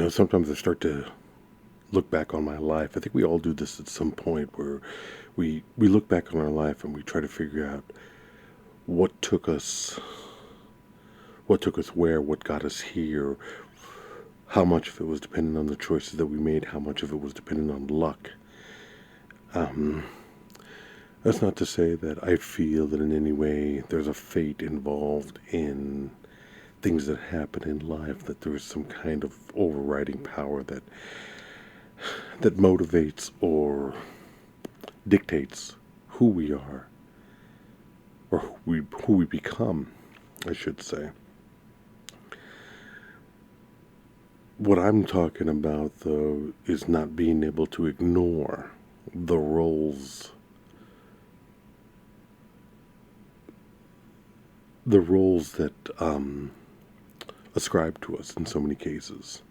Sometimes I start to look back on my life. I think we all do this at some point where we look back on our life and we try to figure out what took us where, what got us here, how much of it was dependent on the choices that we made, how much of it was dependent on luck. That's not to say that I feel that in any way there's a fate involved in things that happen in life, that there's some kind of overriding power that motivates or dictates who we are, or who we become, I should say. What I'm talking about, though, is not being able to ignore the roles that ascribe to us in so many cases.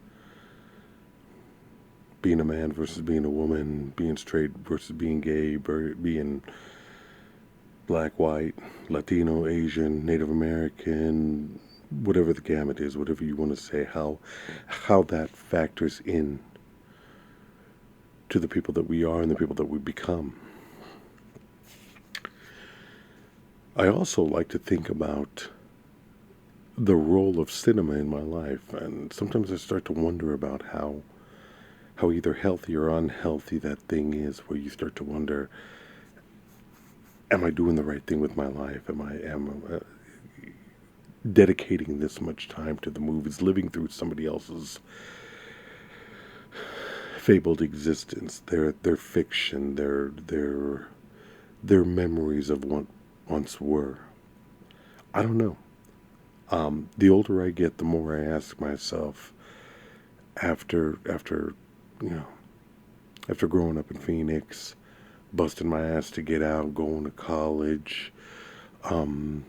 Being a man versus being a woman, being straight versus being gay, being black, white, Latino, Asian, Native American, whatever the gamut is, whatever you want to say, how that factors in to the people that we are and the people that we become. I also like to think about the role of cinema in my life, and sometimes I start to wonder about how either healthy or unhealthy that thing is, where you start to wonder, am I doing the right thing with my life? Am I dedicating this much time to the movies, living through somebody else's fabled existence, their fiction, their memories of what once were? I don't know. The older I get, the more I ask myself. After growing up in Phoenix, busting my ass to get out, going to college, probably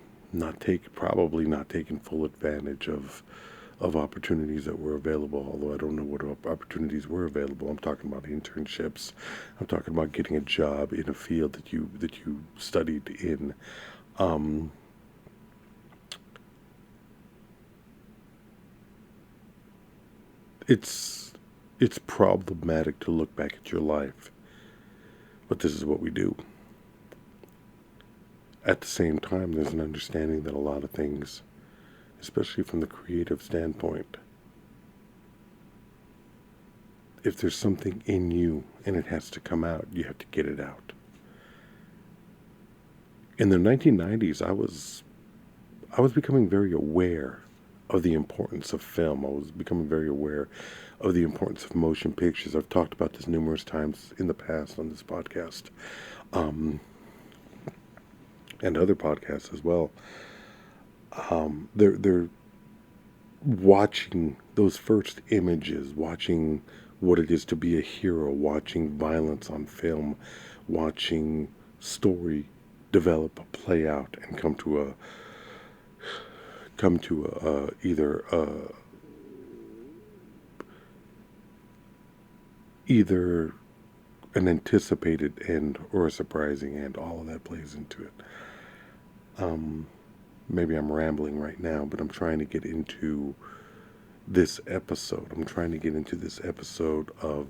not taking full advantage of opportunities that were available, although I don't know what opportunities were available. I'm talking about internships. I'm talking about getting a job in a field that you studied in. It's problematic to look back at your life, but this is what we do. At the same time, there's an understanding that a lot of things, especially from the creative standpoint, if there's something in you and it has to come out, you have to get it out. In the 1990s, I was becoming very aware of the importance of film. I was becoming very aware of the importance of motion pictures. I've talked about this numerous times in the past on this podcast, and other podcasts as well. They're watching those first images, watching what it is to be a hero, watching violence on film, watching story develop, play out, and come to either an anticipated end or a surprising end. All of that plays into it. Maybe I'm rambling right now, but I'm trying to get into this episode. I'm trying to get into this episode of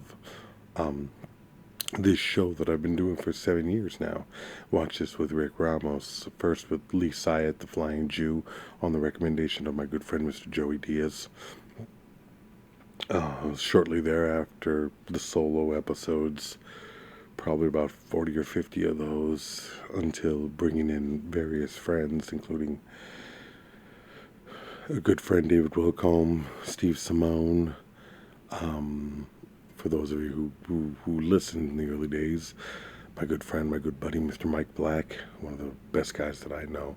this show that I've been doing for 7 years now. Watch This with RickRamos. First with Lee Syatt, the Flying Jew, on the recommendation of my good friend Mr. Joey Diaz. Shortly thereafter, the solo episodes, probably about 40 or 50 of those, until bringing in various friends, including a good friend David Wilcombe, Steve Simone. For those of you who listened in the early days, my good friend, my good buddy, Mr. Mike Black, one of the best guys that I know,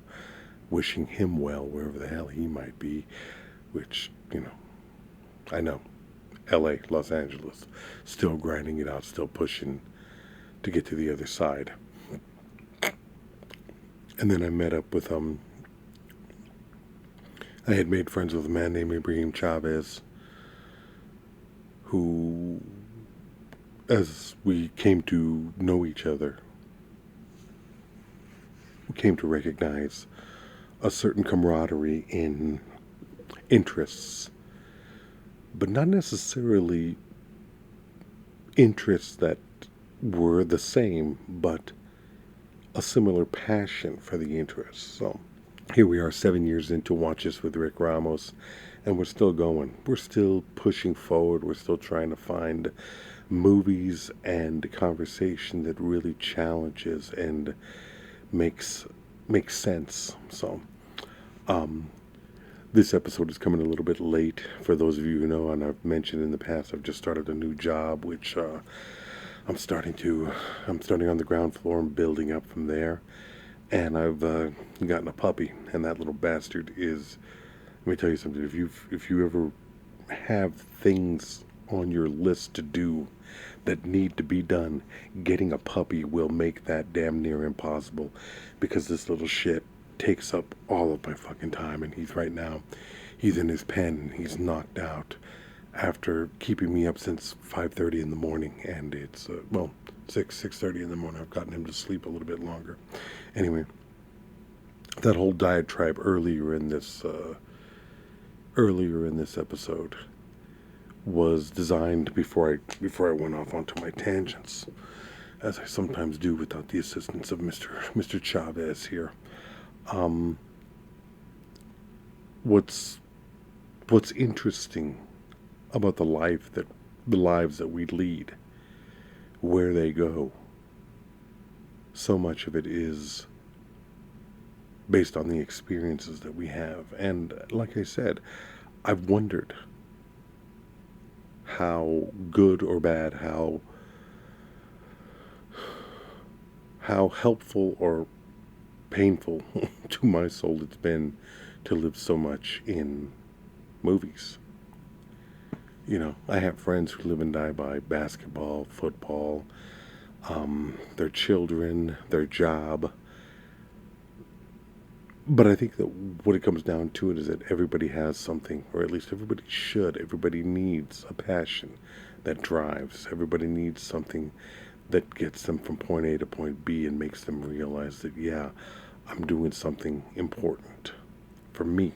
wishing him well wherever the hell he might be, which, I know. LA, Los Angeles, still grinding it out, still pushing to get to the other side. And then I met up with, I had made friends with a man named Ibrahim Chavez, who, as we came to know each other, we came to recognize a certain camaraderie in interests but not necessarily interests that were the same, but a similar passion for the interest. So here we are 7 years into WatchThis with RickRamos, and we're still going. We're still pushing forward. We're still trying to find movies and conversation that really challenges and makes sense. So this episode is coming a little bit late. For those of you who know, and I've mentioned in the past, I've just started a new job, which I'm starting on the ground floor and building up from there. And I've gotten a puppy, and that little bastard is. Let me tell you something. If you ever have things on your list to do that need to be done, getting a puppy will make that damn near impossible, because this little shit takes up all of my fucking time. And he's in his pen. He's knocked out after keeping me up since 5:30 in the morning, and it's 6:30 in the morning. I've gotten him to sleep a little bit longer. Anyway, that whole diatribe earlier in this episode was designed before I went off onto my tangents, as I sometimes do without the assistance of Mr. Chavez here. What's interesting about the lives that we lead, where they go, so much of it is based on the experiences that we have. And like I said, I've wondered how good or bad, how helpful or painful to my soul it's been to live so much in movies. You know, I have friends who live and die by basketball, football, their children, their job. But I think that what it comes down to it is that everybody has something, or at least everybody should. Everybody needs a passion that drives. Everybody needs something that gets them from point A to point B and makes them realize that, yeah, I'm doing something important for me.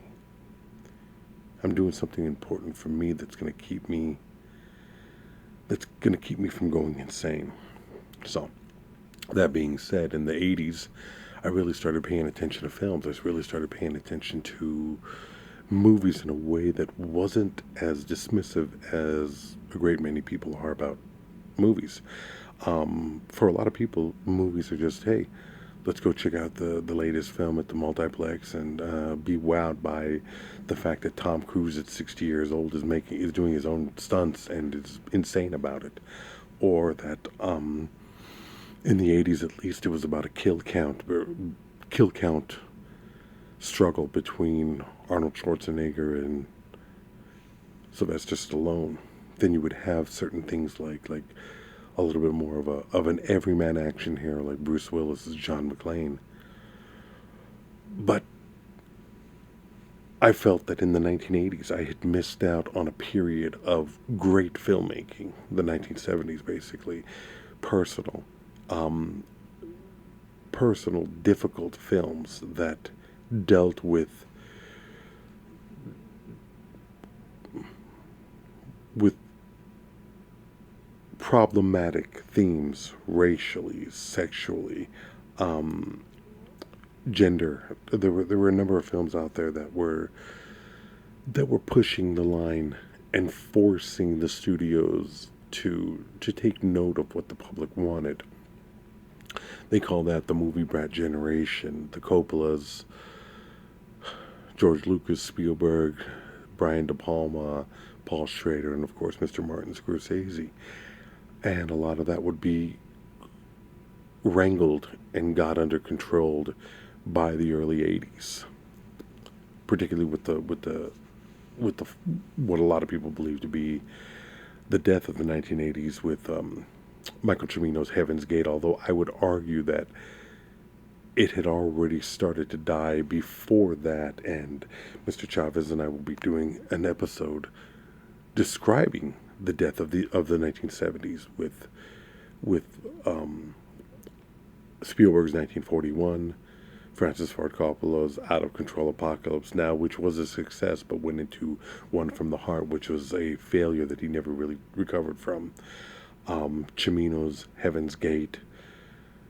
I'm doing something important for me that's going to keep me from going insane. So, that being said, in the 80s, I really started paying attention to films. I really started paying attention to movies in a way that wasn't as dismissive as a great many people are about movies. For a lot of people, movies are just, hey, let's go check out the latest film at the multiplex and be wowed by the fact that Tom Cruise at 60 years old is doing his own stunts and is insane about it. Or that in the 80s, at least, it was about a kill count struggle between Arnold Schwarzenegger and Sylvester Stallone. Then you would have certain things like a little bit more of an everyman action hero like Bruce Willis as John McClane. But I felt that in the 1980s I had missed out on a period of great filmmaking. The 1970s, basically. Personal, difficult films that dealt with problematic themes, racially, sexually, gender. There were a number of films out there that were pushing the line and forcing the studios to take note of what the public wanted. They call that the movie brat generation. The Coppolas, George Lucas, Spielberg, Brian De Palma, Paul Schrader, and of course Mr. Martin Scorsese. And a lot of that would be wrangled and got under control by the early 80s, particularly with the what a lot of people believe to be the death of the 1980s with Michael Cimino's Heaven's Gate, although I would argue that it had already started to die before that, and Mr. Chavez and I will be doing an episode describing the death of the 1970s with Spielberg's 1941 Francis Ford Coppola's Out of Control Apocalypse Now, which was a success but went into One from the Heart, which was a failure that he never really recovered from. Cimino's Heaven's Gate,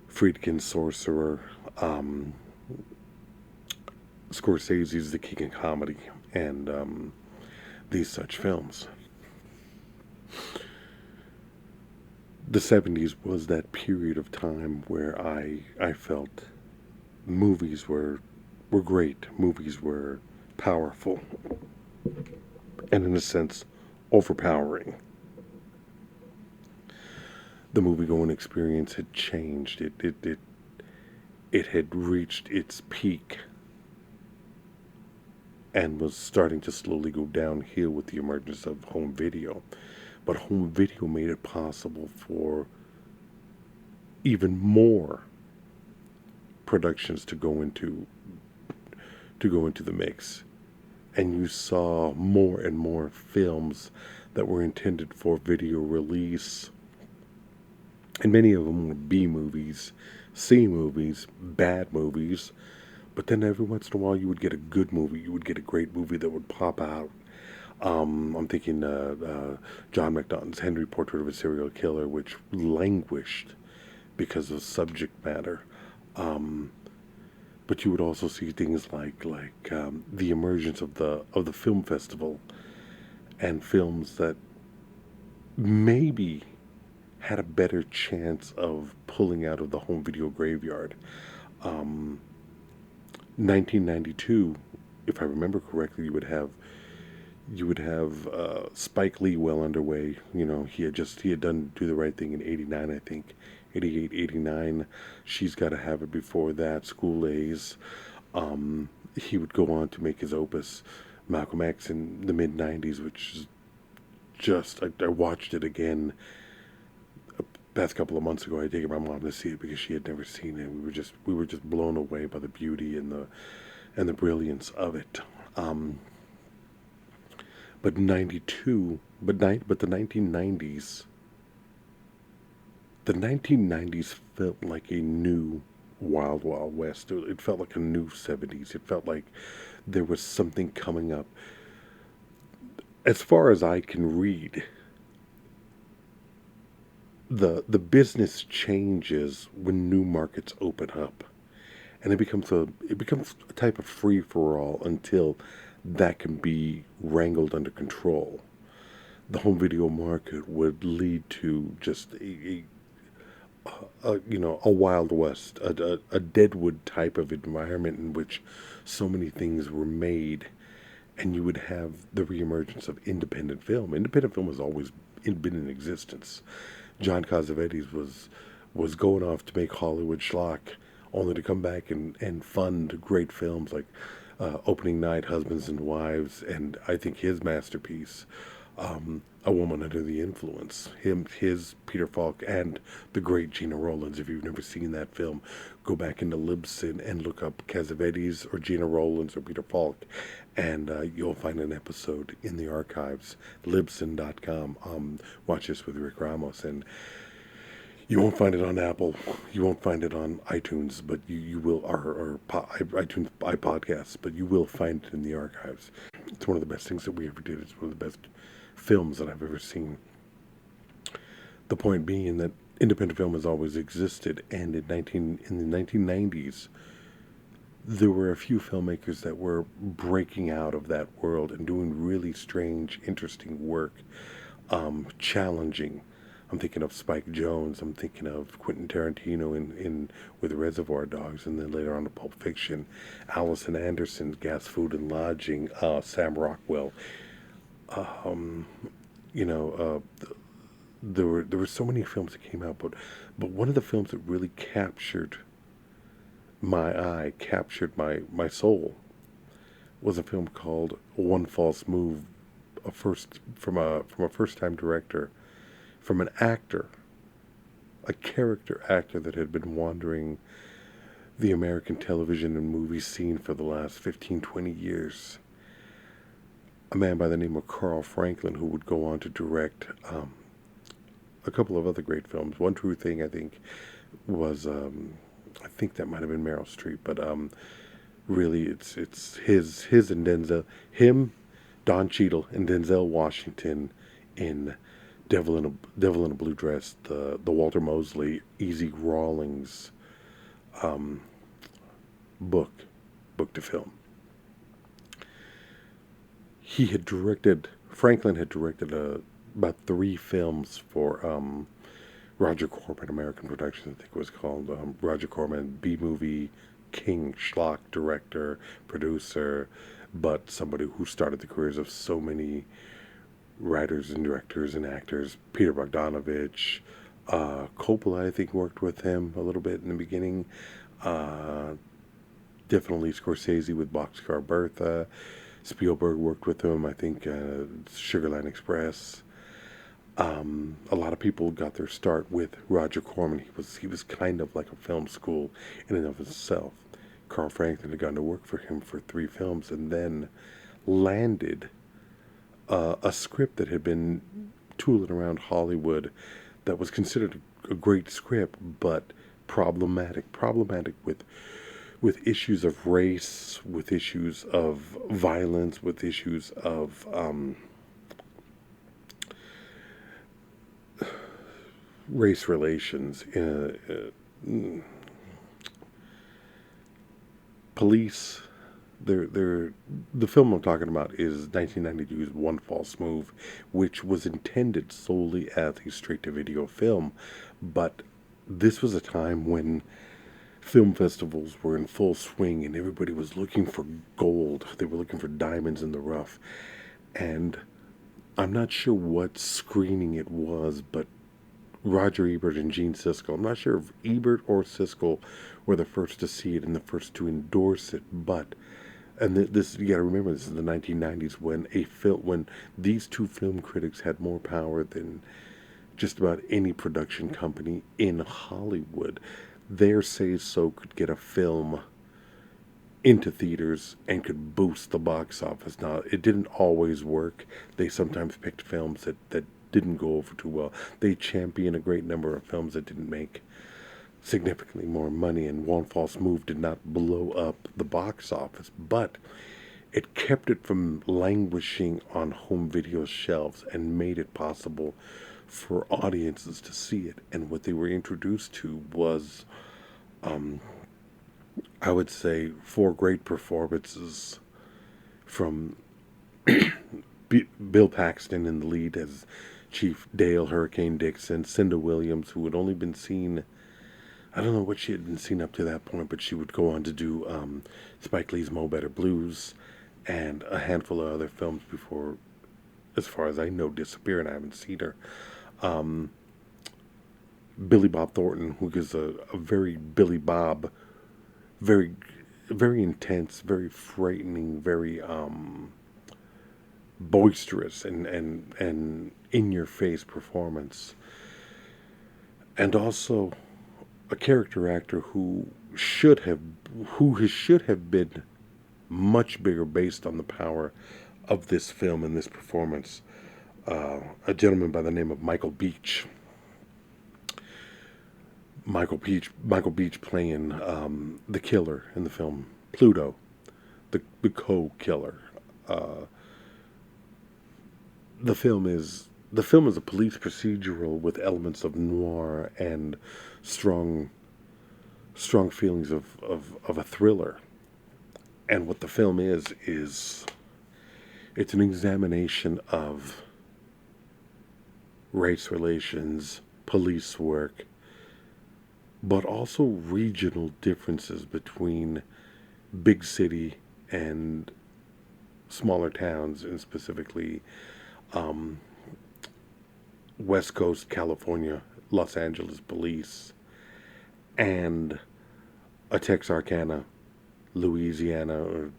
Friedkin's Sorcerer, Scorsese's The King of Comedy, and these such films. The 70s was that period of time where I felt movies were great, movies were powerful, and in a sense, overpowering. The movie-going experience had changed. It had reached its peak and was starting to slowly go downhill with the emergence of home video. But home video made it possible for even more productions to go into the mix. And you saw more and more films that were intended for video release. And many of them were B movies, C movies, bad movies. But then every once in a while you would get a good movie. You would get a great movie that would pop out. I'm thinking John McNaughton's Henry, Portrait of a Serial Killer, which languished because of subject matter. But you would also see things like the emergence of the film festival, and films that maybe had a better chance of pulling out of the home video graveyard. 1992, if I remember correctly, you would have Spike Lee well underway. You know, he had done Do the Right Thing in 89, I think. 88, 89. She's Gotta Have It before that. School A's. He would go on to make his opus, Malcolm X, in the mid-90s, which is just, I watched it again past couple of months ago. I taken my mom to see it because she had never seen it. We were just blown away by the beauty and the brilliance of it. But the 1990s, the 1990s felt like a new Wild Wild West. It felt like a new 70s. It felt like there was something coming up. As far as I can read, the business changes when new markets open up, and it becomes a type of free for all until that can be wrangled under control. The home video market would lead to just a Wild West, a Deadwood type of environment in which so many things were made, and you would have the reemergence of independent film. Independent film has always been in existence. John Cassavetes was going off to make Hollywood schlock, only to come back and fund great films like Opening Night, Husbands and Wives, and I think his masterpiece, A Woman Under the Influence. His Peter Falk, and the great Gena Rowlands. If you've never seen that film, go back into Libsyn and look up Cassavetes or Gena Rowlands or Peter Falk, and you'll find an episode in the archives, Libsyn.com. Watch This with RickRamos, and you won't find it on Apple. You won't find it on iTunes, but you will, or iTunes iPodcasts, but you will find it in the archives. It's one of the best things that we ever did. It's one of the best films that I've ever seen. The point being that independent film has always existed, and in the 1990s, there were a few filmmakers that were breaking out of that world and doing really strange, interesting work, challenging. I'm thinking of Spike Jonze. I'm thinking of Quentin Tarantino in with Reservoir Dogs, and then later on to Pulp Fiction. Allison Anderson's Gas, Food, and Lodging. Sam Rockwell. There were so many films that came out, but one of the films that really captured my eye, captured my soul, was a film called One False Move, from a first-time director, from an actor, a character actor that had been wandering the American television and movie scene for the last 15, 20 years. A man by the name of Carl Franklin, who would go on to direct a couple of other great films. One True Thing, I think, was I think that might have been Meryl Streep, but really, it's his and Denzel, him, Don Cheadle, and Denzel Washington in Devil in a Blue Dress, the Walter Mosley, Easy Rawlings um, book to film. He had directed Franklin had directed about 3 films for Roger Corman American Productions, I think it was called. Roger Corman, B-movie king, schlock, director, producer, but somebody who started the careers of so many writers and directors and actors. Peter Bogdanovich, Coppola, I think, worked with him a little bit in the beginning. Uh, Definitely Scorsese with Boxcar Bertha. Spielberg worked with him, I think, Sugarland Express. A lot of people got their start with Roger Corman. He was kind of like a film school in and of itself. Carl Franklin had gone to work for him for 3 films and then landed a script that had been tooling around Hollywood that was considered a great script, but problematic with issues of race, with issues of violence, with issues of race relations. Police. The film I'm talking about is 1992's One False Move, which was intended solely as a straight-to-video film, but this was a time when film festivals were in full swing and everybody was looking for gold. They were looking for diamonds in the rough. And I'm not sure what screening it was, but Roger Ebert and Gene Siskel, I'm not sure if Ebert or Siskel were the first to see it and the first to endorse it, but this, you got to remember, this is the 1990s when these 2 film critics had more power than just about any production company in Hollywood. Their say-so could get a film into theaters and could boost the box office. Now, it didn't always work. They sometimes picked films that didn't go over too well. They championed a great number of films that didn't make significantly more money, and One False Move did not blow up the box office, but it kept it from languishing on home video shelves and made it possible for audiences to see it. And what they were introduced to was, I would say, 4 great performances from Bill Paxton in the lead as Chief Dale Hurricane Dixon, Cynda Williams, who had only been seen, I don't know what she had been seen up to that point, but she would go on to do Spike Lee's Mo Better Blues and a handful of other films before, as far as I know, disappear, and I haven't seen her. Billy Bob Thornton, who is a very Billy Bob, very, very intense, very frightening, very boisterous and in-your-face performance. And also a character actor who should have been much bigger based on the power of this film and this performance. A gentleman by the name of Michael Beach. Michael Beach playing the killer in the film Pluto, the co-killer. The film is a police procedural with elements of noir and strong feelings of a thriller. And what the film is it's an examination of race relations, police work, but also regional differences between big city and smaller towns, and specifically West Coast California, Los Angeles police, and a Texarkana, Louisiana, or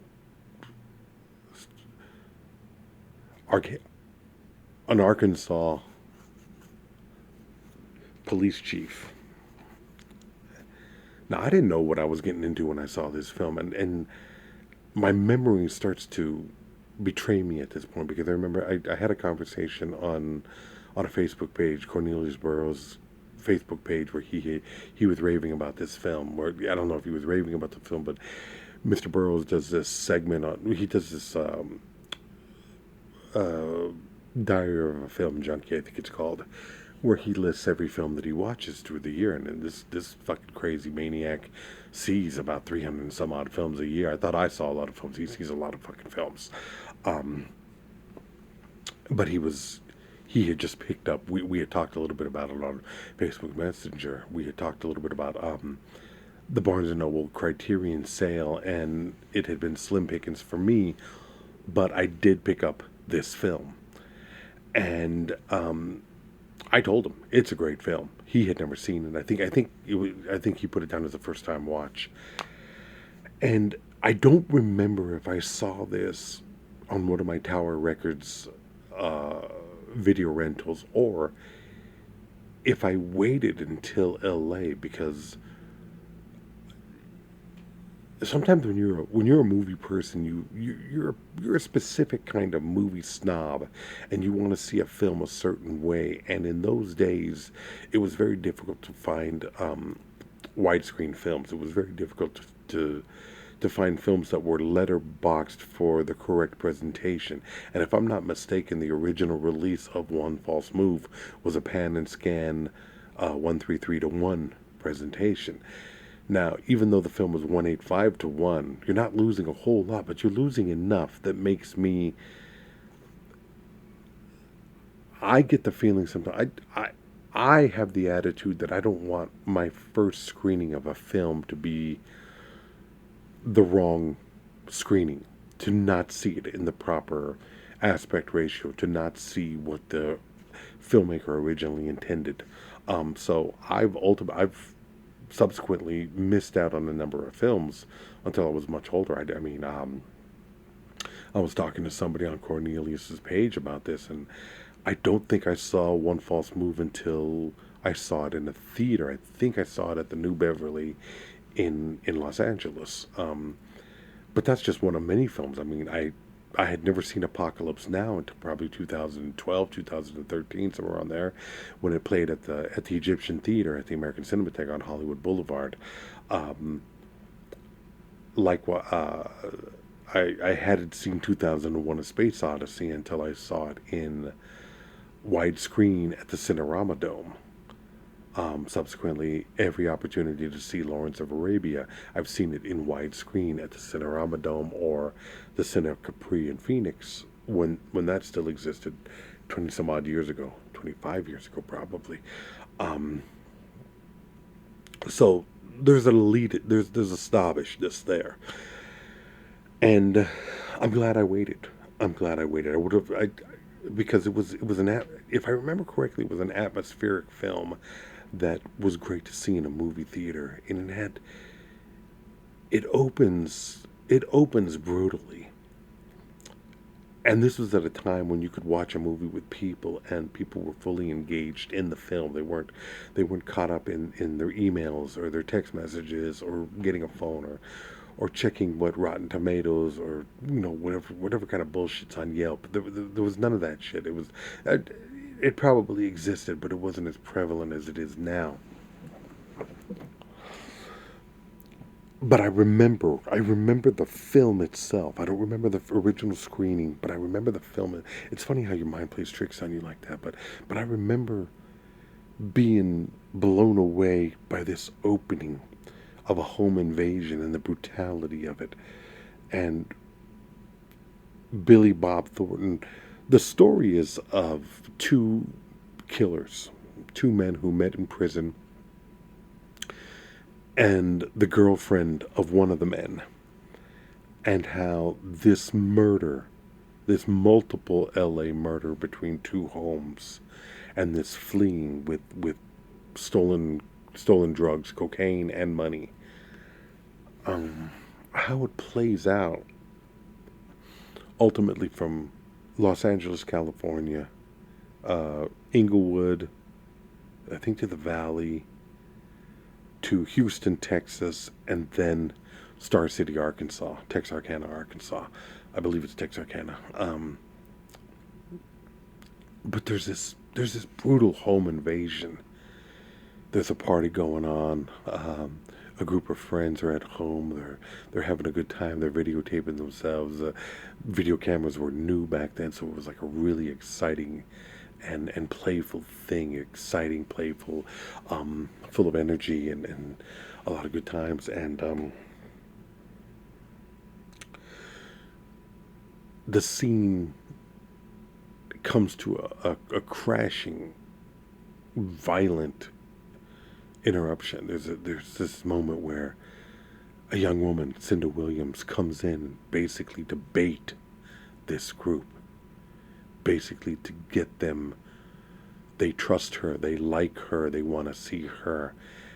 an Arkansas police chief. Now, I didn't know what I was getting into when I saw this film, and my memory starts to betray me at this point, because I remember I had a conversation on a Facebook page, Cornelius Burroughs Facebook page where he was raving about this film. Where I don't know if he was raving about the film, but Mr. Burroughs does this segment on. He does this Diary of a Film Junkie, I think it's called, where he lists every film that he watches through the year, and this fucking crazy maniac sees about 300 and some odd films a year. I thought I saw a lot of films. He sees a lot of fucking films. But he had just picked up, we had talked a little bit about it on Facebook Messenger. We had talked a little bit about the Barnes & Noble Criterion sale, and it had been slim pickings for me, but I did pick up this film. And I told him it's a great film. He had never seen it. I think he put it down as a first time watch. And I don't remember if I saw this on one of my Tower Records video rentals, or if I waited until LA, because sometimes when you're a movie person, you're a specific kind of movie snob, and you want to see a film a certain way. And in those days, it was very difficult to find widescreen films. It was very difficult to find films that were letterboxed for the correct presentation. And if I'm not mistaken, the original release of One False Move was a pan and scan 133:1 presentation. Now, even though the film was 185:1, you're not losing a whole lot, but you're losing enough that makes me... I get the feeling sometimes... I have the attitude that I don't want my first screening of a film to be the wrong screening, to not see it in the proper aspect ratio, to not see what the filmmaker originally intended. So I've subsequently missed out on a number of films until I was much older. I was talking to somebody on Cornelius's page about this, and I don't think I saw One False Move until I saw it in a theater. I think I saw it at the New Beverly in Los Angeles. But that's just one of many films. I mean, I had never seen Apocalypse Now until probably 2012, 2013, somewhere around there, when it played at the Egyptian Theater at the American Cinematheque on Hollywood Boulevard. I hadn't seen 2001: A Space Odyssey until I saw it in widescreen at the Cinerama Dome. Subsequently, every opportunity to see Lawrence of Arabia, I've seen it in widescreen at the Cinerama Dome or the Cine Capri in Phoenix, when that still existed 20 some odd years ago, 25 years ago probably. So there's there's a snobbishness there, and I'm glad I waited. I would have, because it was if I remember correctly, it was an atmospheric film that was great to see in a movie theater, and it opens brutally. And this was at a time when you could watch a movie with people, and people were fully engaged in the film. They weren't caught up in their emails or their text messages or getting a phone or checking what Rotten Tomatoes or whatever kind of bullshit's on Yelp. There was none of that shit. It was it probably existed, but it wasn't as prevalent as it is now. But I remember the film itself. I don't remember the original screening, but I remember the film. It's funny how your mind plays tricks on you like that, but I remember being blown away by this opening of a home invasion and the brutality of it. And Bob Thornton. The story is of two killers, two men who met in prison, and the girlfriend of one of the men, and how this murder, this multiple LA murder between two homes, and this fleeing with stolen drugs, cocaine, and money, how it plays out ultimately from Los Angeles, California, Inglewood, I think to the Valley, to Houston, Texas, and then Star City, Arkansas, Texarkana, Arkansas. I believe it's Texarkana. But there's this brutal home invasion, there's a party going on. A group of friends are at home. They're having a good time. They're videotaping themselves. Video cameras were new back then, so it was like a really exciting and playful thing. Exciting, playful, full of energy and a lot of good times. And the scene comes to a crashing, violent interruption. There's this moment where a young woman, Cynda Williams, comes in and basically to bait this group, basically to get them. They trust her, they like her, they want to see her,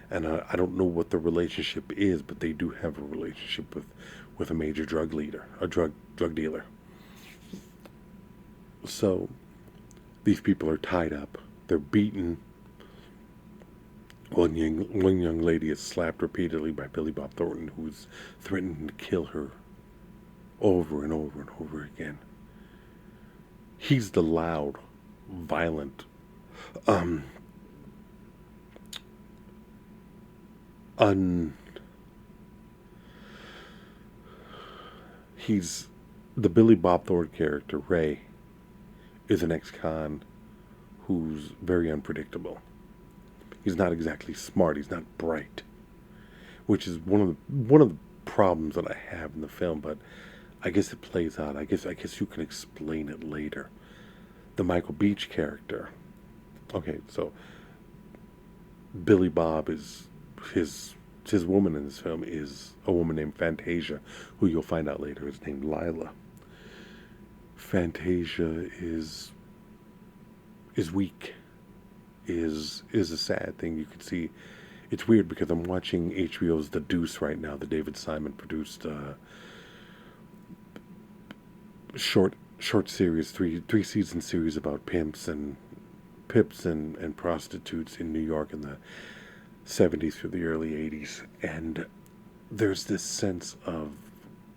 and I don't know what the relationship is, but they do have a relationship with a major drug leader, a drug dealer. So these people are tied up, they're beaten. One young lady is slapped repeatedly by Billy Bob Thornton, who's threatening to kill her over and over and over again. He's the loud, violent, he's the Billy Bob Thornton character, Ray, is an ex-con who's very unpredictable. He's not exactly smart. He's not bright, which is one of the problems that I have in the film. But I guess it plays out. I guess you can explain it later. The Michael Beach character. Okay, so Billy Bob is his woman in this film is a woman named Fantasia, who you'll find out later is named Lila. Fantasia is weak. Is a sad thing. You can see it's weird because I'm watching HBO's The Deuce right now, the David Simon produced short series, three season series about pimps and prostitutes in New York in the 70s through the early 80s, and there's this sense of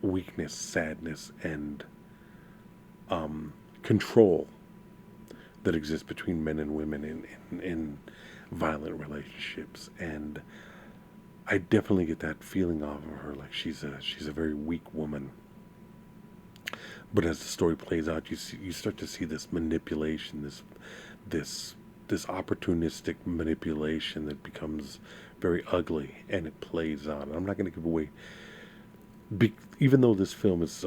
weakness, sadness, and control that exists between men and women in violent relationships, and I definitely get that feeling off of her, like she's a very weak woman. But as the story plays out, you start to see this manipulation, this opportunistic manipulation that becomes very ugly, and it plays out. And I'm not going to give away, even though this film is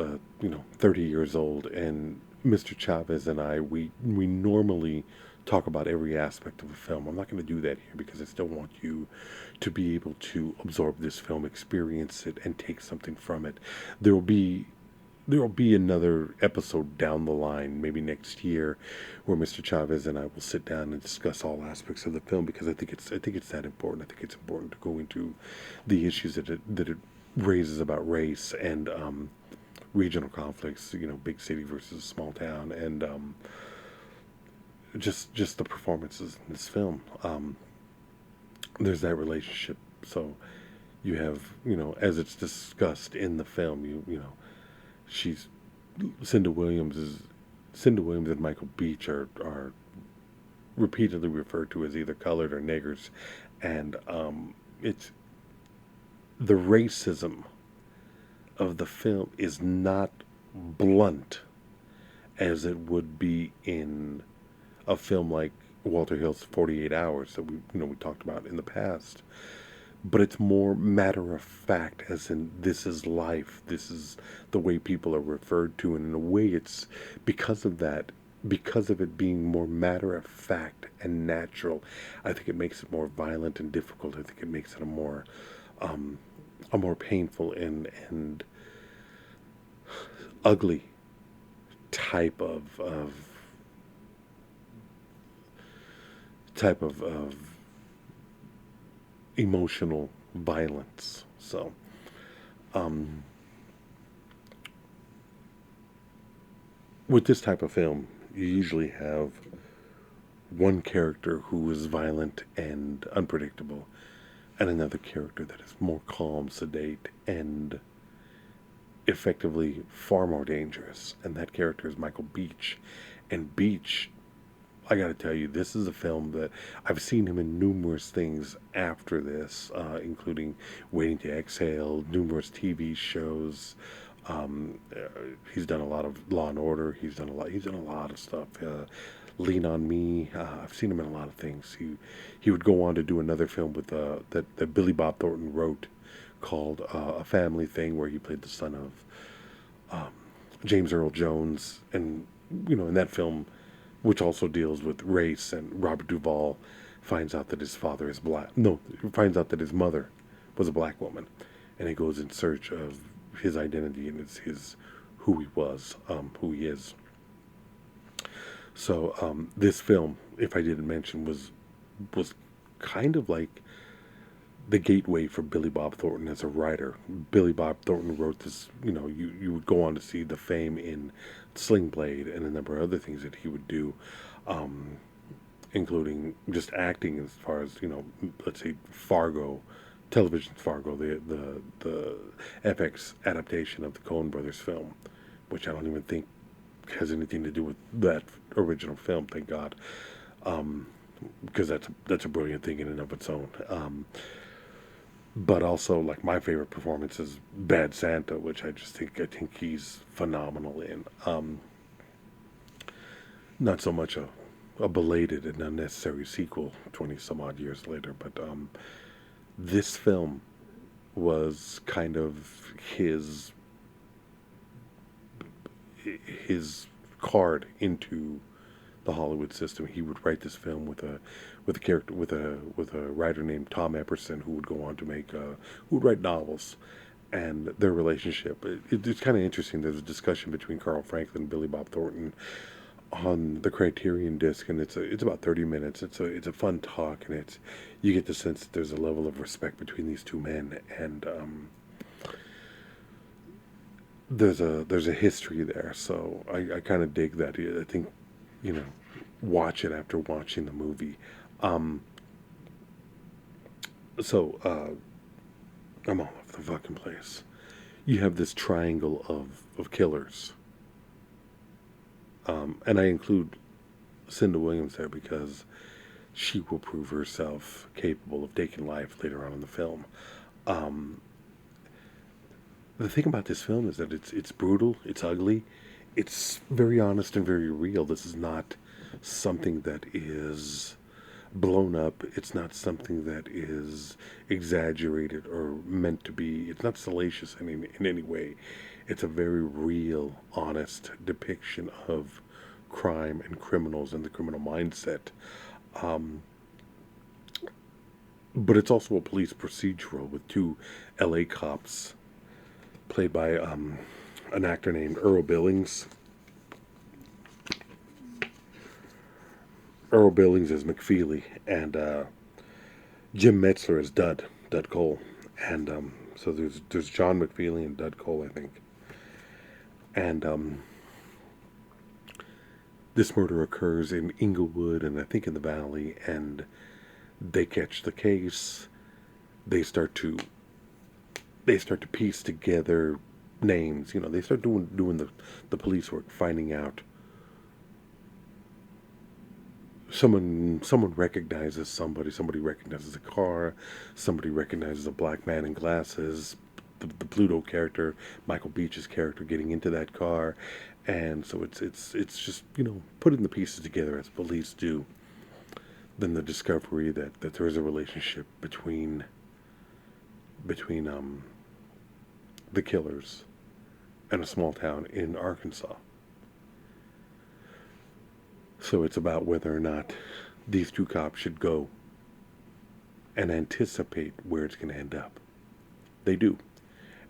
30 years old, and Mr. Chavez and I, we normally talk about every aspect of a film. I'm not going to do that here because I still want you to be able to absorb this film, experience it, and take something from it. There will be another episode down the line, maybe next year, where Mr. Chavez and I will sit down and discuss all aspects of the film, because I think it's that important. I think it's important to go into the issues that it raises about race and regional conflicts, big city versus small town, and just the performances in this film. There's that relationship. So you have, as it's discussed in the film, she's Cynda Williams and Michael Beach are repeatedly referred to as either colored or niggers, and it's the racism of the film is not blunt as it would be in a film like Walter Hill's 48 Hours that we talked about in the past, but it's more matter of fact, as in this is life, this is the way people are referred to, and in a way it's because of it being more matter of fact and natural, I think it makes it more violent and difficult. I think it makes it a more painful and ugly type of emotional violence. So with this type of film, you usually have one character who is violent and unpredictable, and another character that is more calm, sedate, and effectively far more dangerous. And that character is Michael Beach. And Beach, I got to tell you, this is a film that I've seen him in numerous things after this, including Waiting to Exhale, numerous TV shows. He's done a lot of Law and Order. He's done a lot. He's done a lot of stuff. Lean on Me. I've seen him in a lot of things. He would go on to do another film with that Billy Bob Thornton wrote called A Family Thing, where he played the son of James Earl Jones, and in that film, which also deals with race, and Robert Duvall finds out that his father is black. No, finds out that his mother was a black woman, and he goes in search of his identity, and it's his who he was, who he is. So this film, if I didn't mention, was kind of like the gateway for Billy Bob Thornton as a writer. Billy Bob Thornton wrote this. You would go on to see the fame in Sling Blade and a number of other things that he would do, including just acting as far as let's say Fargo, television Fargo, the FX adaptation of the Coen Brothers film, which I don't even think has anything to do with that original film. Thank God, because that's a brilliant thing in and of its own. But also, like, my favorite performance is Bad Santa, which I think he's phenomenal in. Not so much a belated and unnecessary sequel 20 some odd years later, but this film was kind of his card into the Hollywood system. He would write this film with a writer named Tom Epperson, who would go on to who would write novels, and their relationship. It's kind of interesting. There's a discussion between Carl Franklin and Billy Bob Thornton on the Criterion disc, and it's about 30 minutes. It's a fun talk, and you get the sense that there's a level of respect between these two men, and there's a history there. So I kind of dig that. I think watch it after watching the movie. So I'm all over the fucking place. You have this triangle of killers. And I include Cynda Williams there because she will prove herself capable of taking life later on in the film. The thing about this film is that it's brutal, it's ugly, it's very honest and very real. This is not something that is blown up. It's not something that is exaggerated or meant to be. It's not salacious in any way. It's a very real, honest depiction of crime and criminals and the criminal mindset. But it's also a police procedural with two LA cops played by an actor named Earl Billings. Earl Billings is McFeely, and Jim Metzler is Dud Cole. And so there's John McFeely and Dud Cole, I think. And this murder occurs in Inglewood and I think in the Valley, and they catch the case. They start to piece together names. They start doing the police work, finding out. Someone recognizes somebody recognizes a car, somebody recognizes a black man in glasses, the Pluto character, Michael Beach's character, getting into that car, and so it's just putting the pieces together as police do. Then the discovery that there is a relationship between the killers and a small town in Arkansas. So it's about whether or not these two cops should go and anticipate where it's going to end up. They do.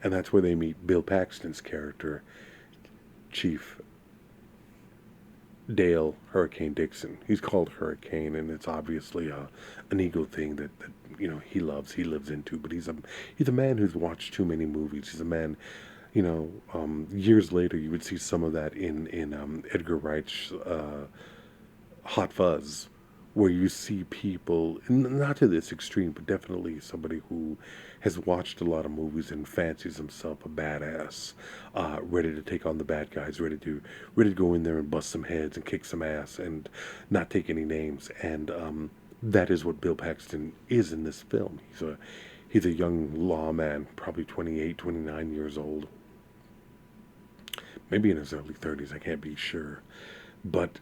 And that's where they meet Bill Paxton's character, Chief Dale Hurricane Dixon. He's called Hurricane, and it's obviously an ego thing that he lives into. But he's a man who's watched too many movies. He's a man, years later you would see some of that in Edgar Wright's Hot Fuzz, where you see people, not to this extreme, but definitely somebody who has watched a lot of movies and fancies himself a badass, ready to take on the bad guys, ready to go in there and bust some heads and kick some ass and not take any names. And that is what Bill Paxton is in this film. He's a young lawman, probably 28, 29 years old, maybe in his early 30s. I can't be sure, but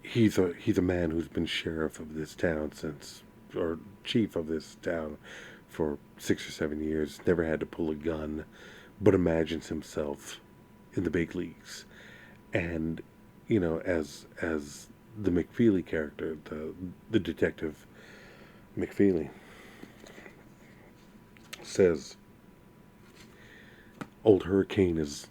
he's a man who's been sheriff of this town or chief of this town for 6 or 7 years. Never had to pull a gun, but imagines himself in the big leagues. And as the McFeely character, the detective McFeely says, Old Hurricane is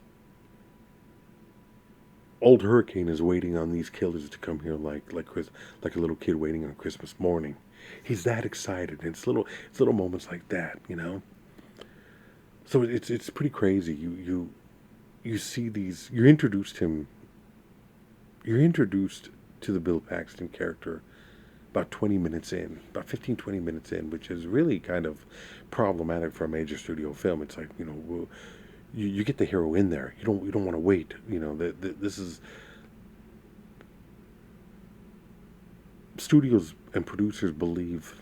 waiting on these killers to come here like a little kid waiting on Christmas morning. He's that excited, and it's little moments like that, So it's pretty crazy. You see these. You're introduced to the Bill Paxton character about 20 minutes in, about 15, 20 minutes in, which is really kind of problematic for a major studio film. It's like, you get the hero in there. You don't want to wait. This is studios believe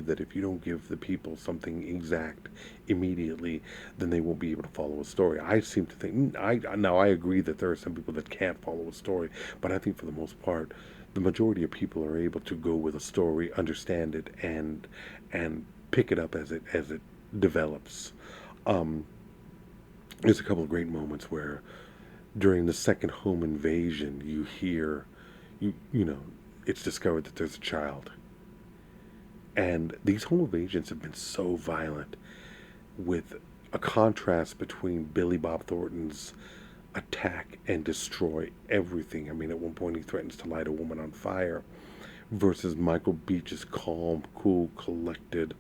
that if you don't give the people something exact immediately, then they won't be able to follow a story. I seem to think I agree that there are some people that can't follow a story, but I think for the most part, the majority of people are able to go with a story, understand it, and pick it up as it develops. There's a couple of great moments where, during the second home invasion, you hear, it's discovered that there's a child. And these home invasions have been so violent, with a contrast between Billy Bob Thornton's attack and destroy everything. I mean, at one point he threatens to light a woman on fire, versus Michael Beach's calm, cool, collected,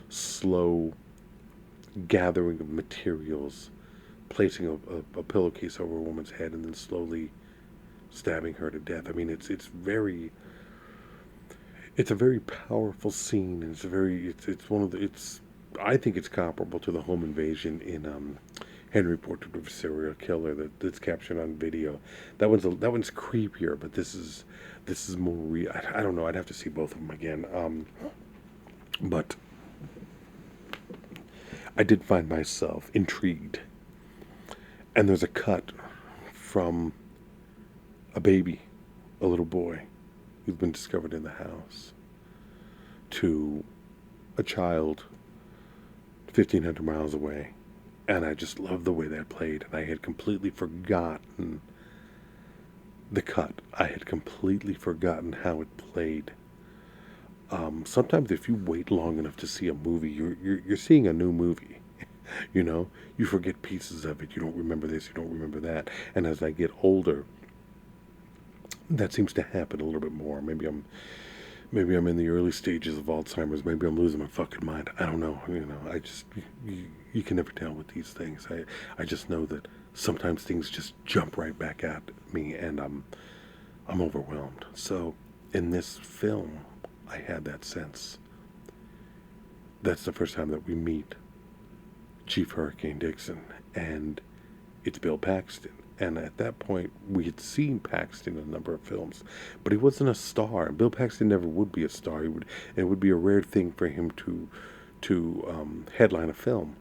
slow gathering of materials, placing a pillowcase over a woman's head, and then slowly stabbing her to death. I mean, it's a very powerful scene, and I think it's comparable to the home invasion in Henry Portrait of a Serial Killer that's captured on video. That one's creepier, but this is more real. I don't know. I'd have to see both of them again. But I did find myself intrigued. And there's a cut from a baby, a little boy, who's been discovered in the house, to a child 1,500 miles away. And I just love the way that played. And I had completely forgotten the cut. I had completely forgotten how it played. Sometimes if you wait long enough to see a movie, you're seeing a new movie. You forget pieces of it. You don't remember this, you don't remember that. And as I get older, that seems to happen a little bit more. Maybe I'm in the early stages of Alzheimer's. Maybe I'm losing my fucking mind. I don't know. You can never tell with these things. I just know that sometimes things just jump right back at me, and I'm overwhelmed. So in this film, I had that sense. That's the first time that we meet Chief Hurricane Dixon, and it's Bill Paxton. And at that point, we had seen Paxton in a number of films, but he wasn't a star. Bill Paxton never would be a star. It would be a rare thing for him to headline a film,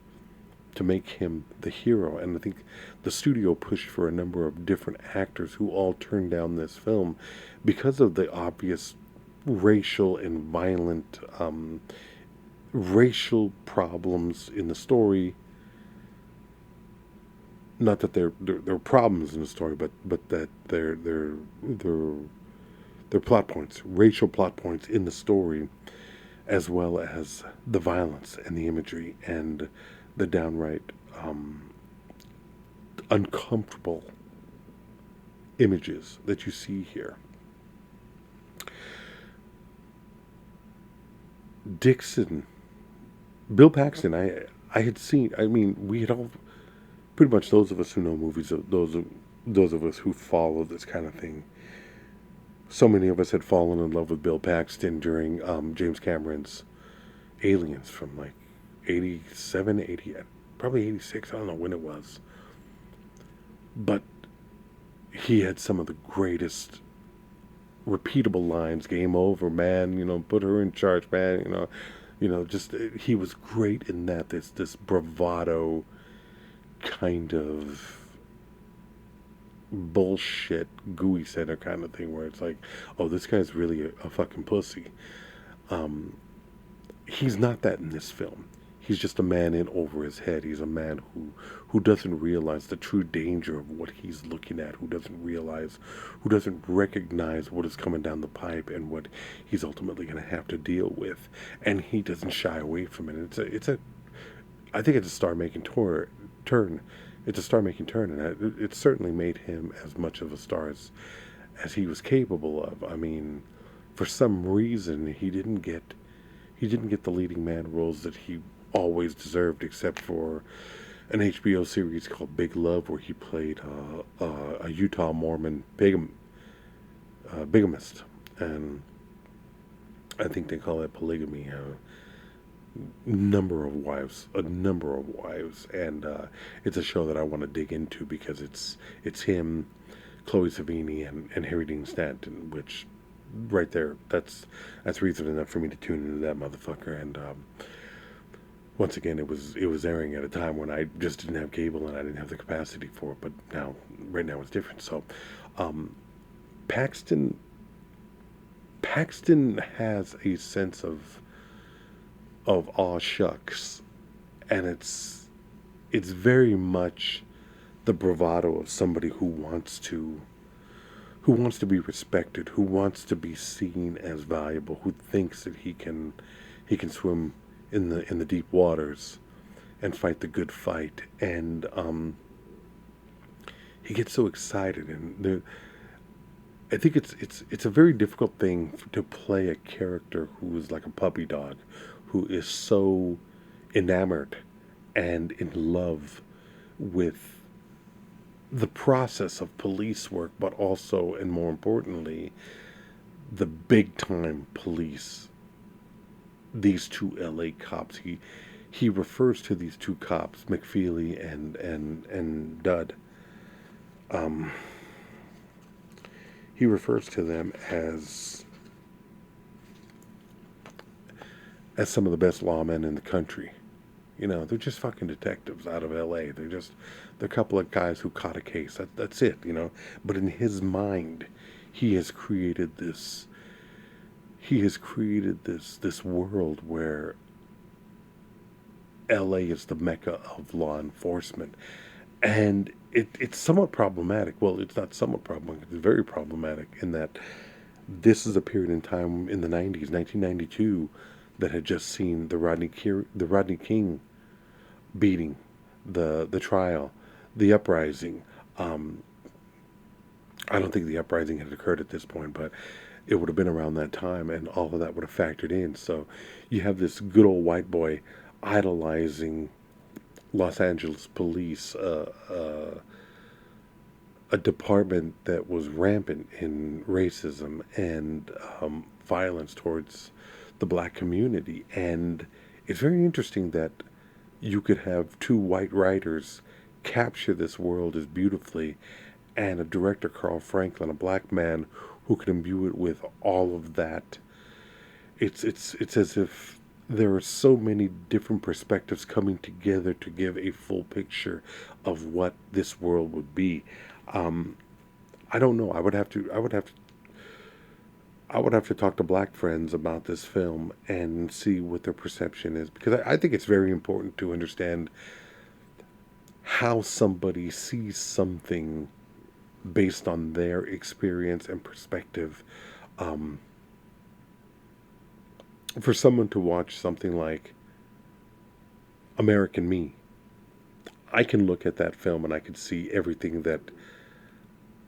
to make him the hero. And I think the studio pushed for a number of different actors who all turned down this film because of the obvious racial and violent racial problems in the story. Not that there are problems in the story, but that they're plot points, racial plot points in the story, as well as the violence and the imagery and the downright uncomfortable images that you see here. Bill Paxton, I had seen. I mean, we had all, pretty much those of us who know movies, those of us who follow this kind of thing, so many of us had fallen in love with Bill Paxton during James Cameron's Aliens from like 87, 80, probably 86. I don't know when it was. But he had some of the greatest repeatable lines. Game over, man. Put her in charge, man. Just he was great in that. This bravado kind of bullshit gooey center kind of thing where it's like, oh, this guy's really a fucking pussy. He's not that in this film. He's just a man in over his head. He's a man who doesn't realize the true danger of what he's looking at, who doesn't recognize what is coming down the pipe and what he's ultimately going to have to deal with. And he doesn't shy away from it. I think it's a star-making turn. It's a star-making turn, and it certainly made him as much of a star as he was capable of. I mean, for some reason, he didn't get the leading man roles that he always deserved, except for an HBO series called Big Love, where he played a Utah Mormon bigamist, and I think they call that polygamy. A number of wives, and it's a show that I want to dig into because it's him, Chloe Savini, and Harry Dean Stanton, which right there, that's reason enough for me to tune into that motherfucker. And once again, it was airing at a time when I just didn't have cable and I didn't have the capacity for it. But right now it's different. So Paxton has a sense of aw shucks, and it's very much the bravado of somebody who wants to be respected, who wants to be seen as valuable, who thinks that he can swim in the deep waters and fight the good fight. And he gets so excited, and I think it's a very difficult thing to play a character who is like a puppy dog, who is so enamored and in love with the process of police work, but also, and more importantly, the big time police. These two LA cops. He refers to these two cops, McFeely and Dud. He refers to them as some of the best lawmen in the country. They're just fucking detectives out of LA. They're a couple of guys who caught a case. That's it, But in his mind, he has created this world where LA is the mecca of law enforcement. And it's somewhat problematic. Well, it's not somewhat problematic. It's very problematic in that this is a period in time in the 90s, 1992, that had just seen the Rodney King beating, the trial, the uprising. I don't think the uprising had occurred at this point, but it would have been around that time, and all of that would have factored in. So you have this good old white boy idolizing Los Angeles police, a department that was rampant in racism and violence towards the black community. And it's very interesting that you could have two white writers capture this world as beautifully, and a director, Carl Franklin, a black man, who could imbue it with all of that. It's as if there are so many different perspectives coming together to give a full picture of what this world would be. I don't know. I would have to talk to black friends about this film and see what their perception is, because I think it's very important to understand how somebody sees something based on their experience and perspective. For someone to watch something like American Me, I can look at that film and I can see everything that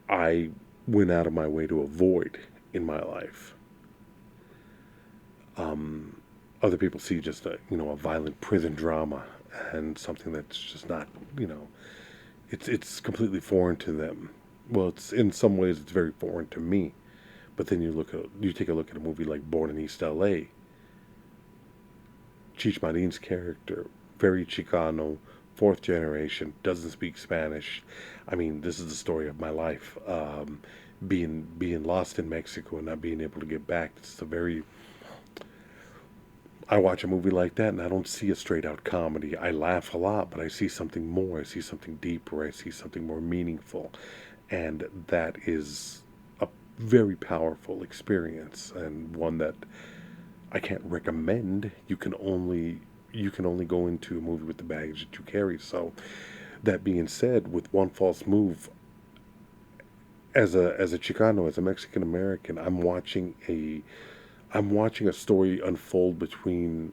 I went out of my way to avoid in my life. Other people see just a violent prison drama and something that's just not, it's completely foreign to them. Well, it's in some ways it's very foreign to me, But then you take a look at a movie like Born in East L.A. Cheech Marin's character, very Chicano, fourth generation, doesn't speak Spanish. I mean, this is the story of my life. Being lost in Mexico and not being able to get back. It's a very. I watch a movie like that and I don't see a straight out comedy. I laugh a lot, but I see something more. I see something deeper. I see something more meaningful, and that is a very powerful experience, and one that I can't recommend. You can only go into a movie with the baggage that you carry. So that being said, with One False Move, as a Chicano, as a Mexican American, I'm watching a story unfold between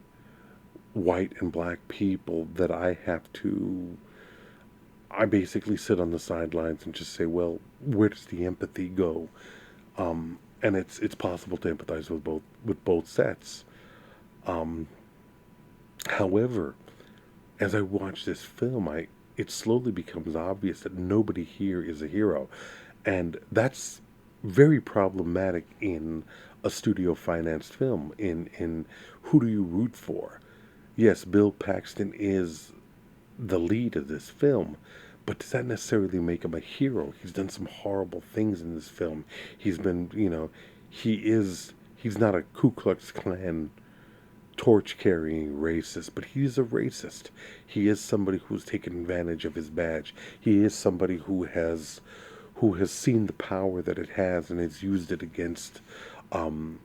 white and black people that I basically sit on the sidelines and just say, well, where does the empathy go? And it's possible to empathize with both sets. Um, However, as I watch this film, it slowly becomes obvious that nobody here is a hero, and that's very problematic in a studio financed film. In who do you root for? Yes, Bill Paxton is the lead of this film, but does that necessarily make him a hero? He's done some horrible things in this film. He's been, he's not a Ku Klux Klan torch carrying racist, but he's a racist. He is somebody who's taken advantage of his badge. He is somebody who has seen the power that it has and has used it against um,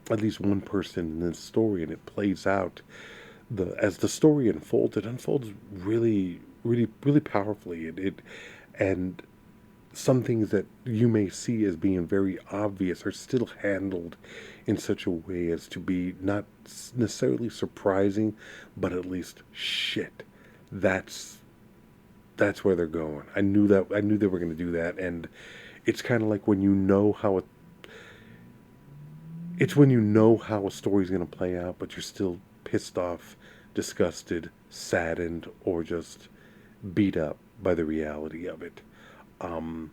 at least one person in this story, and it plays out. As the story unfolds, it unfolds really, really, really powerfully. And some things that you may see as being very obvious are still handled in such a way as to be not necessarily surprising, but at least shit. That's that's where they're going. I knew they were going to do that, and it's kind of like when you know how a story's going to play out, but you're still pissed off, disgusted, saddened, or just beat up by the reality of it. Um,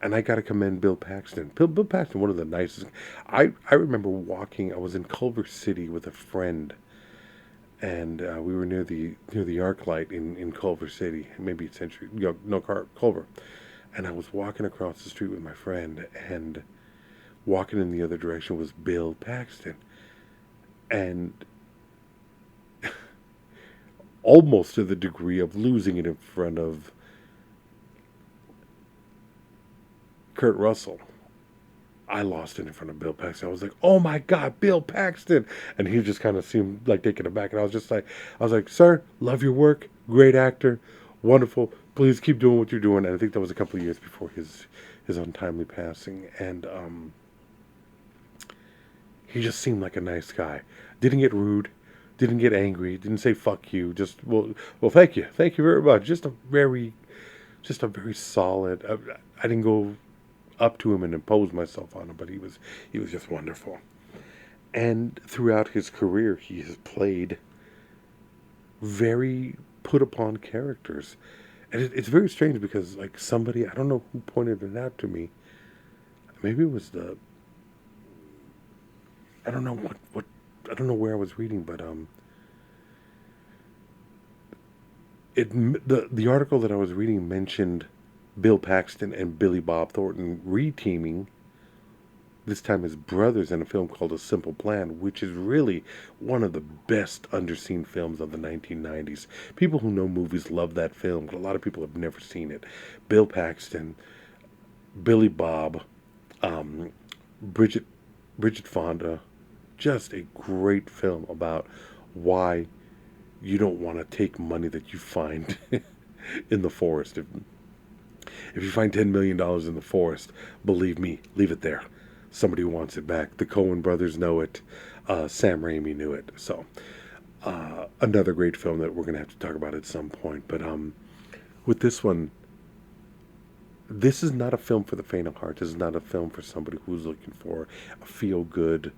and I got to commend Bill Paxton. Bill Paxton, one of the nicest. I remember walking. I was in Culver City with a friend, and we were near the ArcLight in Culver City, maybe Century, no, Culver. And I was walking across the street with my friend, and walking in the other direction was Bill Paxton, and almost to the degree of losing it in front of Kurt Russell. I lost it in front of Bill Paxton. I was like, "Oh my God, Bill Paxton!" And he just kind of seemed like taken aback. And I was like, "Sir, love your work. Great actor, wonderful. Please keep doing what you're doing." And I think that was a couple of years before his untimely passing. And he just seemed like a nice guy. Didn't get rude. Didn't get angry. Didn't say "fuck you." Just well, thank you very much. Just a very solid. I didn't go up to him and impose myself on him, but he was just wonderful. And throughout his career, he has played very put upon characters, and it's very strange because like somebody, I don't know who pointed it out to me. Maybe it was I don't know what I don't know where I was reading, but the article that I was reading mentioned Bill Paxton and Billy Bob Thornton reteaming, this time as brothers, in a film called A Simple Plan, which is really one of the best underseen films of the 1990s. People who know movies love that film, but a lot of people have never seen it. Bill Paxton, Billy Bob, um, Bridget Bridget Fonda, just a great film about why you don't want to take money that you find in the forest. If you find $10 million in the forest, believe me, leave it there. Somebody wants it back. The Coen brothers know it. Sam Raimi knew it. So, another great film that we're going to have to talk about at some point. But with this one, this is not a film for the faint of heart. This is not a film for somebody who's looking for a feel-good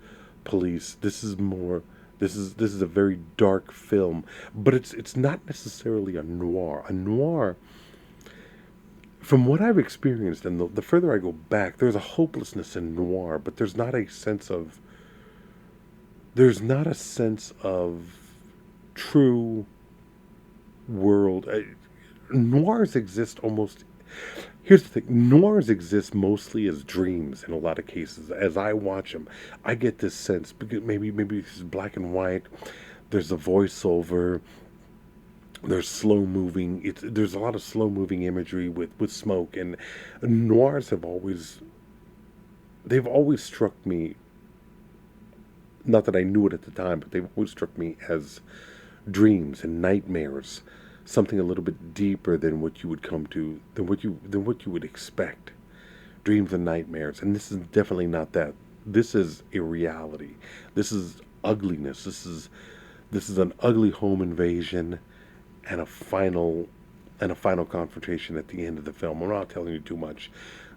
police. This is more. This is a very dark film, but it's not necessarily a noir. A noir, from what I've experienced, and the further I go back, there's a hopelessness in noir, but there's not a sense of true world. Noirs exist almost. Here's the thing: noirs exist mostly as dreams in a lot of cases. As I watch them, I get this sense because maybe it's black and white. There's a voiceover. There's slow moving. There's a lot of slow moving imagery with smoke, and noirs they've always struck me. Not that I knew it at the time, but they've always struck me as dreams and nightmares, something a little bit deeper than what you would come to, than what you would expect. Dreams and nightmares, and this is definitely not that. This is a reality. This is ugliness. This is an ugly home invasion, and a final confrontation at the end of the film. I'm not telling you too much.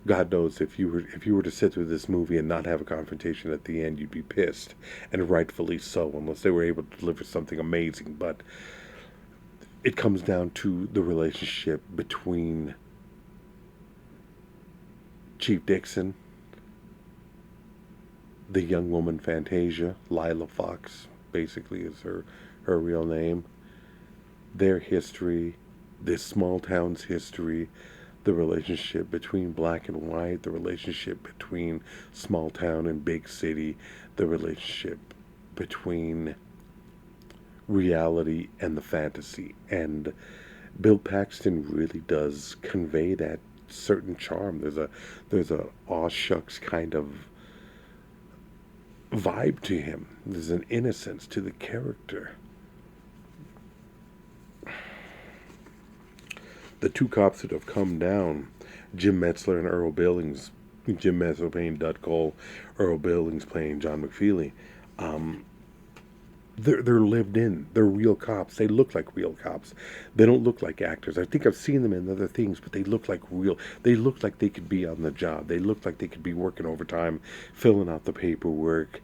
God knows if you were to sit through this movie and not have a confrontation at the end, you'd be pissed, and rightfully so, unless they were able to deliver something amazing. But it comes down to the relationship between Chief Dixon, the young woman Fantasia, Lila Fox, basically is her real name, their history, this small town's history, the relationship between black and white, the relationship between small town and big city, the relationship between reality and the fantasy. And Bill Paxton really does convey that certain charm. There's a aw shucks kind of vibe to him. There's an innocence to the character. The two cops that have come down, Jim Metzler and Earl Billings, Jim Metzler playing Dud Cole, Earl Billings playing John McFeely, they're lived in. They're real cops. They look like real cops. They don't look like actors. I think I've seen them in other things, but they look like real. They look like they could be on the job. They look like they could be working overtime, filling out the paperwork,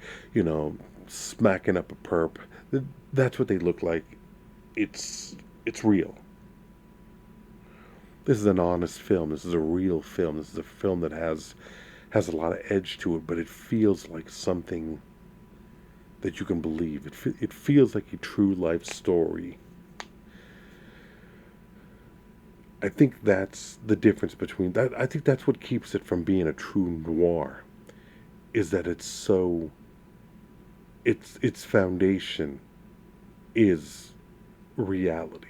smacking up a perp. That's what they look like. It's real. This is an honest film. This is a real film. This is a film that has a lot of edge to it, but it feels like something that you can believe. It feels like a true life story. I think that's the difference between that. I think that's what keeps it from being a true noir, is that its foundation is reality.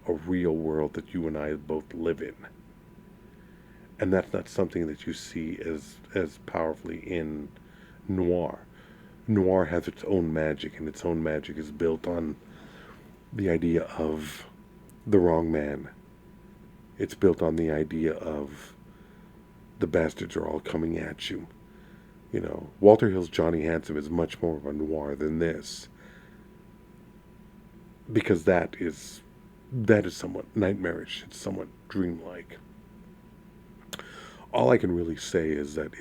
A real world that you and I both live in. And that's not something that you see as powerfully in noir. Noir has its own magic, and its own magic is built on the idea of the wrong man. It's built on the idea of the bastards are all coming at you. Walter Hill's Johnny Handsome is much more of a noir than this, because that is somewhat nightmarish. It's somewhat dreamlike. All I can really say is that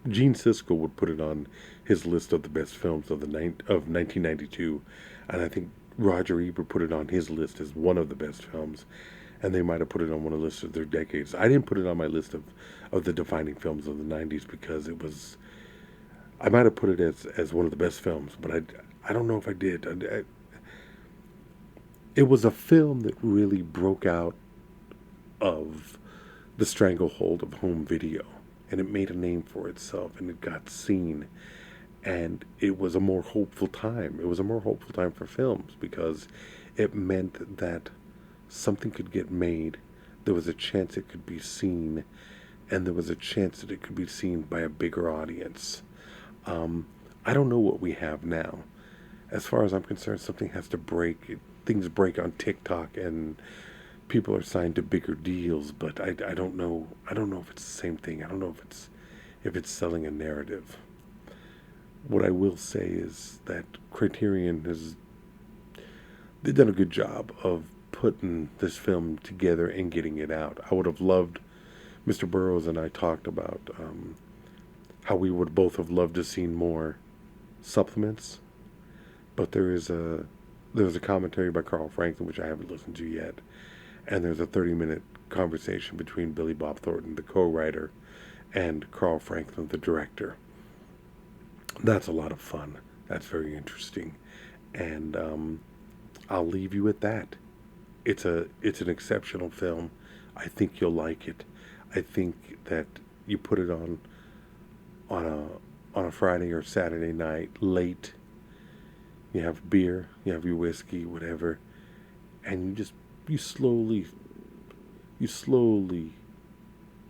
Gene Siskel would put it on his list of the best films of 1992, and I think Roger Ebert put it on his list as one of the best films, and they might have put it on one of the lists of their decades. I didn't put it on my list of the defining films of the 90s because I might have put it as one of the best films, but I don't know if I did. It was a film that really broke out of the stranglehold of home video, and it made a name for itself, and it got seen, and it was a more hopeful time. It was a more hopeful time for films because it meant that something could get made, there was a chance it could be seen, and there was a chance that it could be seen by a bigger audience. I don't know what we have now. As far as I'm concerned, something has to break. Things break on TikTok, and people are signed to bigger deals. But I don't know. I don't know if it's the same thing. I don't know if it's selling a narrative. What I will say is that Criterion they've done a good job of putting this film together and getting it out. I would have loved. Mr. Burroughs and I talked about how we would both have loved to seen more supplements, but there was a commentary by Carl Franklin, which I haven't listened to yet, and there's a 30-minute conversation between Billy Bob Thornton, the co-writer, and Carl Franklin, the director. That's a lot of fun. That's very interesting. And I'll leave you with that. It's an exceptional film. I think you'll like it. I think that you put it on a Friday or Saturday night late. You have beer, you have your whiskey, whatever, and you slowly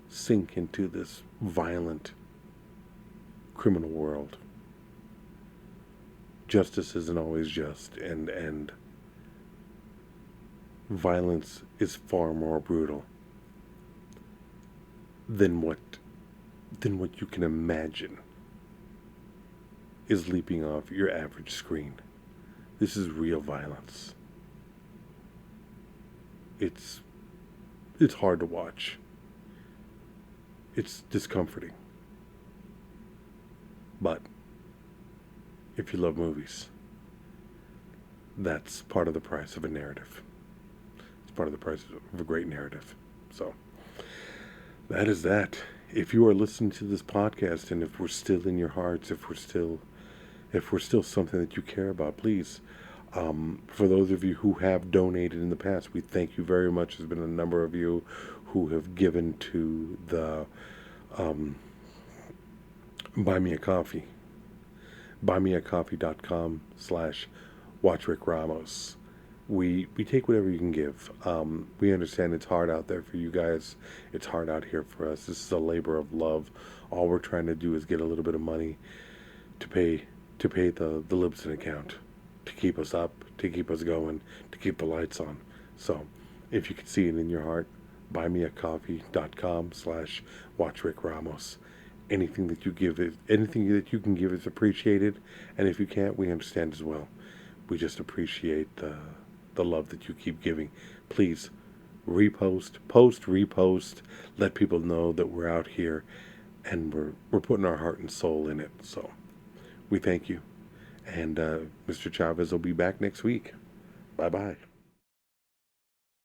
sink into this violent criminal world. Justice isn't always just, and violence is far more brutal than what you can imagine is leaping off your average screen. This is real violence. It's hard to watch. It's discomforting. But if you love movies, that's part of the price of a narrative. It's part of the price of a great narrative. So that is that. If you are listening to this podcast, and if we're still in your hearts, if we're still something that you care about, please, for those of you who have donated in the past, we thank you very much. There's been a number of you who have given to the Buy Me a Coffee. buymeacoffee.com/WatchRickRamos. We take whatever you can give. We understand it's hard out there for you guys. It's hard out here for us. This is a labor of love. All we're trying to do is get a little bit of money to pay the Libsyn account, to keep us up, to keep us going, to keep the lights on. So if you can see it in your heart, buymeacoffee.com/WatchRickRamos. Anything that you can give is appreciated, and if you can't, we understand as well. We just appreciate the love that you keep giving. Please repost, let people know that we're out here and we're putting our heart and soul in it. So we thank you, and Mr. Chavez will be back next week. Bye-bye.